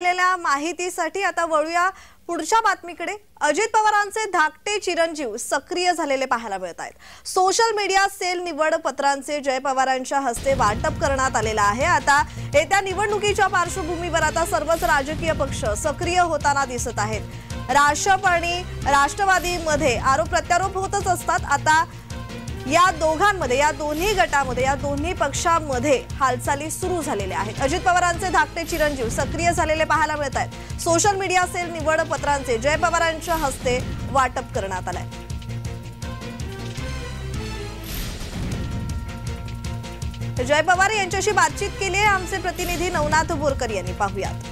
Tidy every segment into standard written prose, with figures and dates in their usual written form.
लेल्या माहितीसाठी आता वळूया पुढच्या बातमीकडे। अजित पवारांचे धाकटे चिरंजीव सक्रिय झालेले पाहायला मिळत आहेत। सोशल मीडिया सेल निवड पत्रांचे जय पवारांच्या हस्ते वाटप करण्यात आलेला आहे। आता येत्या निवडणुकीच्या पार्श्वभूमीवर आता सर्वच राजकीय पक्ष सक्रिय होताना दिसत आहेत। राष्ट्रप आणि राष्ट्रवादीमध्ये आरोप प्रत्यारोप होतच असतात। आता या दोघांमध्ये, या दोन्ही गटामध्ये, या दोन्ही पक्षांमध्ये हालचाली सुरू झालेल्या आहेत। अजित पवारांचे धाकटे चिरंजीव सक्रिय झालेले पाहायला मिळत आहेत। सोशल मीडिया सेल निवड पत्रांचे जय पवारांच्या हस्ते वाटप करण्यात आले। जय पवार यांच्याशी बातचीत केली आहे आमचे प्रतिनिधी नवनाथ बोरकर यांनी। पाहूयात।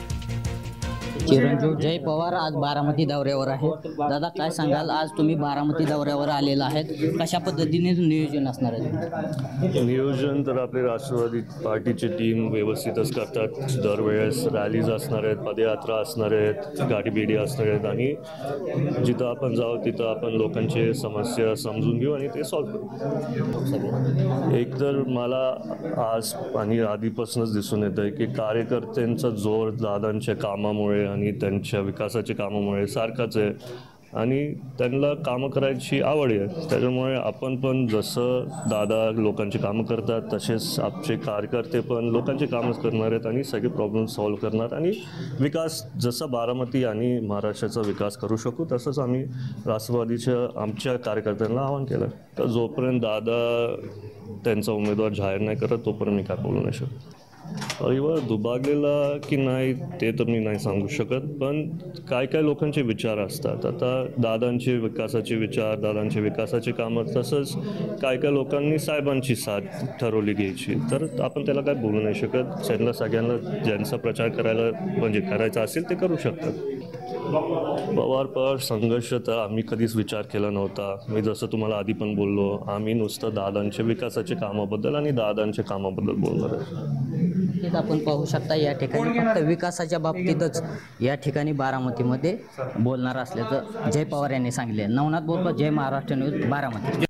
चिरंजीव जय पवार आज बारामती दौऱ्यावर आहे। दादा काय सांगाल, आज तुम्ही बारामती दौऱ्यावर आलेला आहेत, कशा पद्धतीने नियोजन असणार आहे? नियोजन तर आपले राष्ट्रवादी पार्टीची टीम व्यवस्थितच करतात। दरवेळेस रॅलीज असणार आहेत, पदयात्रा असणार आहेत, गाडीबिडी असणार आहेत आणि जिथं आपण जाऊ तिथं आपण लोकांचे समस्या समजून घेऊ आणि ते सॉल्व्ह करू। एक तर मला आज आणि आधीपासूनच दिसून येतं आहे की कार्यकर्त्यांचा जोर दादांच्या कामामुळे आणि त्यांच्या विकासाच्या कामामुळे सारखाच आहे आणि त्यांना कामं करायची आवड आहे। त्याच्यामुळे आपण पण जसं दादा लोकांची कामं करतात तसेच आमचे कार्यकर्ते पण लोकांचे कामच करणार आहेत आणि सगळे प्रॉब्लेम सॉल्व्ह करणार आणि विकास जसा बारामती आणि महाराष्ट्राचा विकास करू शकू तसंच आम्ही राष्ट्रवादीच्या आमच्या कार्यकर्त्यांना आवाहन केलं। तर जोपर्यंत दादा त्यांचा उमेदवार जाहीर नाही करत तोपर्यंत मी काय बोलू नाही शकत। परिवार दुभागलेला की नाही ते तर मी नाही सांगू शकत, पण काय काय लोकांचे विचार असतात। आता दादांचे विकासाचे विचार, दादांचे विकासाचे कामं, तसंच काय काय लोकांनी साहेबांची साथ ठरवली घ्यायची, तर आपण त्याला काय बोलू नाही शकत। त्यांना सगळ्यांना ज्यांचा प्रचार करायला म्हणजे करायचा असेल ते करू शकतात। पवार संघर्ष तर आम्ही कधीच विचार केला नव्हता। मी जसं तुम्हाला आधी पण बोललो, आम्ही नुसतं दादांच्या विकासाच्या कामाबद्दल आणि दादांच्या कामाबद्दल बोलणार आहे। आपण पाहू शकता या ठिकाणी फक्त विकासाच्या बाबतीतच या ठिकाणी बारामतीमध्ये बोलणार असल्याचं जय पवार यांनी सांगितले। नवनाथ बोरकर, जय महाराष्ट्र न्यूज, बारामती।